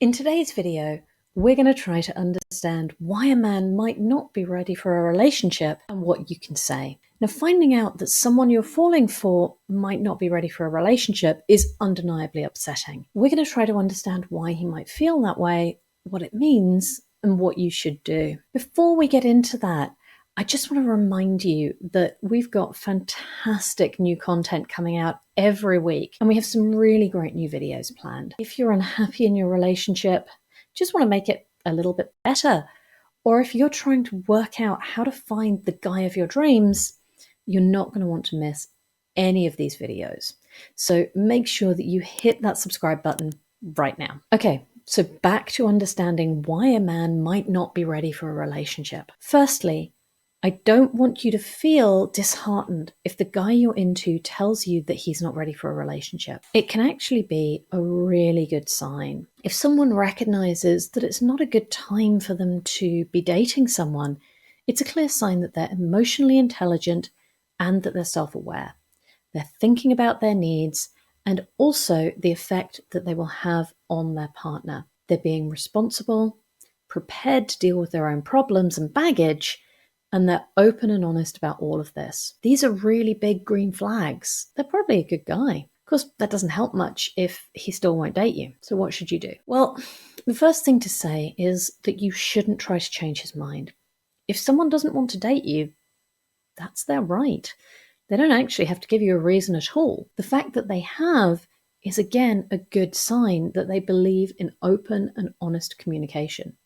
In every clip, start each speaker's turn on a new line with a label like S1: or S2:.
S1: In today's video, we're going to try to understand why a man might not be ready for a relationship and what you can say. Now, finding out that someone you're falling for might not be ready for a relationship is undeniably upsetting. We're going to try to understand why he might feel that way, what it means, and what you should do. Before we get into that, I just want to remind you that we've got fantastic new content coming out every week, and we have some really great new videos planned. If you're unhappy in your relationship, just want to make it a little bit better, or if you're trying to work out how to find the guy of your dreams, you're not going to want to miss any of these videos. So make sure that you hit that subscribe button right now. Okay, so back to understanding why a man might not be ready for a relationship. Firstly, I don't want you to feel disheartened if the guy you're into tells you that he's not ready for a relationship. It can actually be a really good sign. If someone recognizes that it's not a good time for them to be dating someone, it's a clear sign that they're emotionally intelligent and that they're self-aware. They're thinking about their needs and also the effect that they will have on their partner. They're being responsible, prepared to deal with their own problems and baggage, and they're open and honest about all of this. These are really big green flags. They're probably a good guy. Of course, that doesn't help much if he still won't date you. So what should you do? Well, the first thing to say is that you shouldn't try to change his mind. If someone doesn't want to date you, that's their right. They don't actually have to give you a reason at all. The fact that they have is, again, a good sign that they believe in open and honest communication.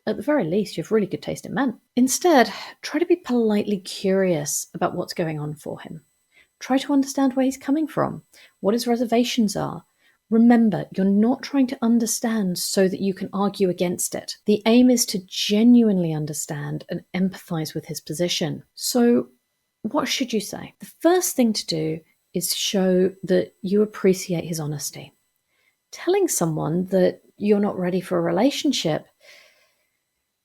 S1: At the very least, you have really good taste in men. Instead, try to be politely curious about what's going on for him. Try to understand where he's coming from, what his reservations are. Remember, you're not trying to understand so that you can argue against it. The aim is to genuinely understand and empathize with his position. So, what should you say? The first thing to do is show that you appreciate his honesty. Telling someone that you're not ready for a relationship,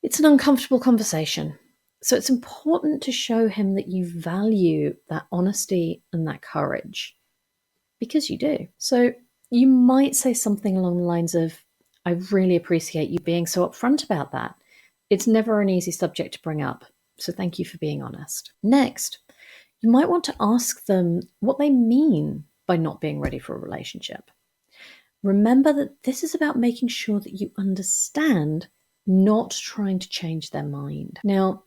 S1: it's an uncomfortable conversation. So it's important to show him that you value that honesty and that courage, because you do. So you might say something along the lines of, I really appreciate you being so upfront about that. It's never an easy subject to bring up, so thank you for being honest. Next, you might want to ask them what they mean by not being ready for a relationship. Remember that this is about making sure that you understand, not trying to change their mind. Now,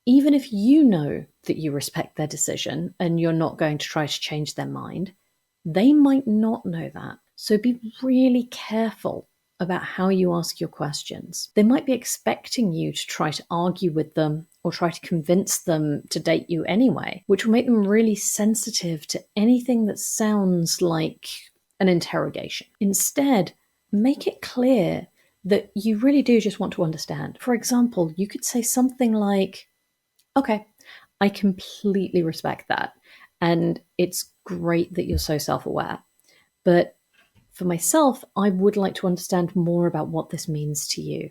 S1: even if you know that you respect their decision and you're not going to try to change their mind, they might not know that. So be really careful about how you ask your questions. They might be expecting you to try to argue with them or try to convince them to date you anyway, which will make them really sensitive to anything that sounds like an interrogation. Instead, make it clear that you really do just want to understand. For example, you could say something like, okay, I completely respect that. And it's great that you're so self-aware. But for myself, I would like to understand more about what this means to you.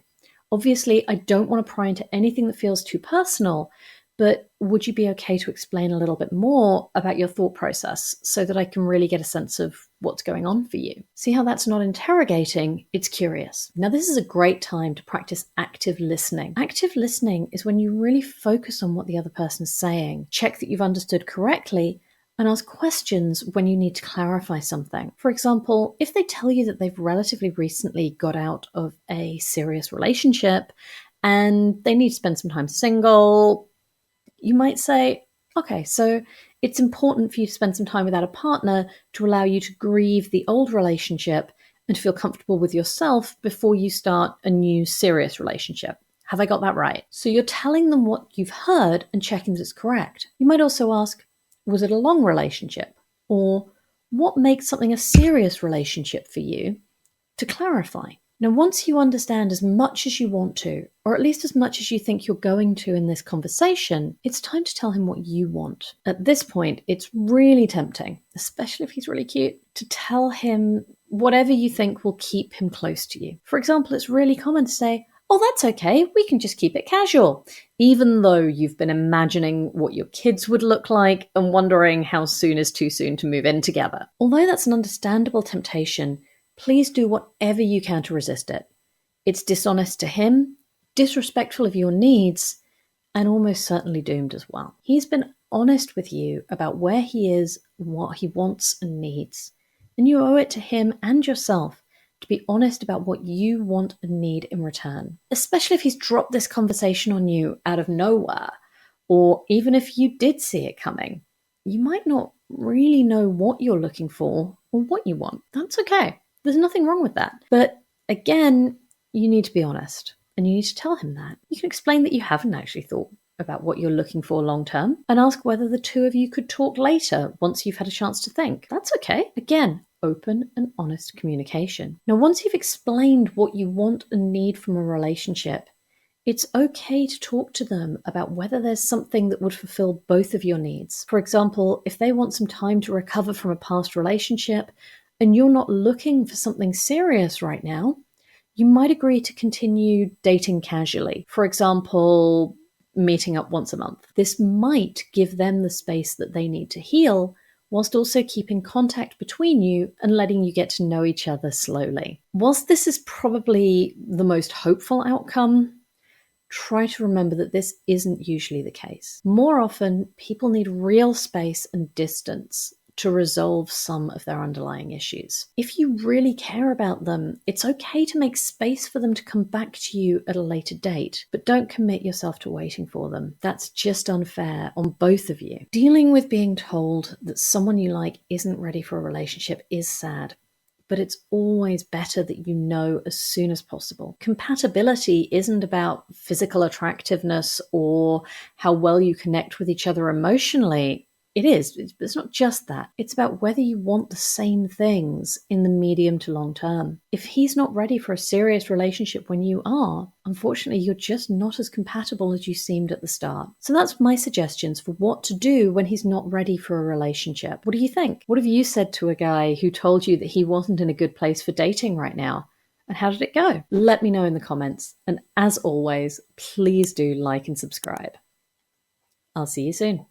S1: Obviously, I don't want to pry into anything that feels too personal, but would you be okay to explain a little bit more about your thought process so that I can really get a sense of what's going on for you? See how that's not interrogating, it's curious. Now, this is a great time to practice active listening. Active listening is when you really focus on what the other person is saying, check that you've understood correctly, and ask questions when you need to clarify something. For example, if they tell you that they've relatively recently got out of a serious relationship and they need to spend some time single, you might say, okay, so it's important for you to spend some time without a partner to allow you to grieve the old relationship and to feel comfortable with yourself before you start a new serious relationship. Have I got that right? So you're telling them what you've heard and checking that it's correct. You might also ask, was it a long relationship? Or what makes something a serious relationship for you, to clarify. Now, once you understand as much as you want to, or at least as much as you think you're going to in this conversation, it's time to tell him what you want. At this point, it's really tempting, especially if he's really cute, to tell him whatever you think will keep him close to you. For example, it's really common to say, oh, that's okay, we can just keep it casual, even though you've been imagining what your kids would look like and wondering how soon is too soon to move in together. Although that's an understandable temptation, please do whatever you can to resist it. It's dishonest to him, disrespectful of your needs, and almost certainly doomed as well. He's been honest with you about where he is, what he wants and needs. And you owe it to him and yourself to be honest about what you want and need in return. Especially if he's dropped this conversation on you out of nowhere, or even if you did see it coming. You might not really know what you're looking for or what you want. That's okay. There's nothing wrong with that. But again, you need to be honest. And you need to tell him that. You can explain that you haven't actually thought about what you're looking for long term and ask whether the two of you could talk later once you've had a chance to think. That's okay. Again, open and honest communication. Now, once you've explained what you want and need from a relationship, it's okay to talk to them about whether there's something that would fulfill both of your needs. For example, if they want some time to recover from a past relationship and you're not looking for something serious right now, you might agree to continue dating casually. For example, meeting up once a month. This might give them the space that they need to heal, whilst also keeping contact between you and letting you get to know each other slowly. Whilst this is probably the most hopeful outcome, try to remember that this isn't usually the case. More often, people need real space and distance to resolve some of their underlying issues. If you really care about them, it's okay to make space for them to come back to you at a later date, but don't commit yourself to waiting for them. That's just unfair on both of you. Dealing with being told that someone you like isn't ready for a relationship is sad, but it's always better that you know as soon as possible. Compatibility isn't about physical attractiveness or how well you connect with each other emotionally. It is, but it's not just that. It's about whether you want the same things in the medium to long term. If he's not ready for a serious relationship when you are, unfortunately, you're just not as compatible as you seemed at the start. So that's my suggestions for what to do when he's not ready for a relationship. What do you think? What have you said to a guy who told you that he wasn't in a good place for dating right now? And how did it go? Let me know in the comments. And as always, please do like and subscribe. I'll see you soon.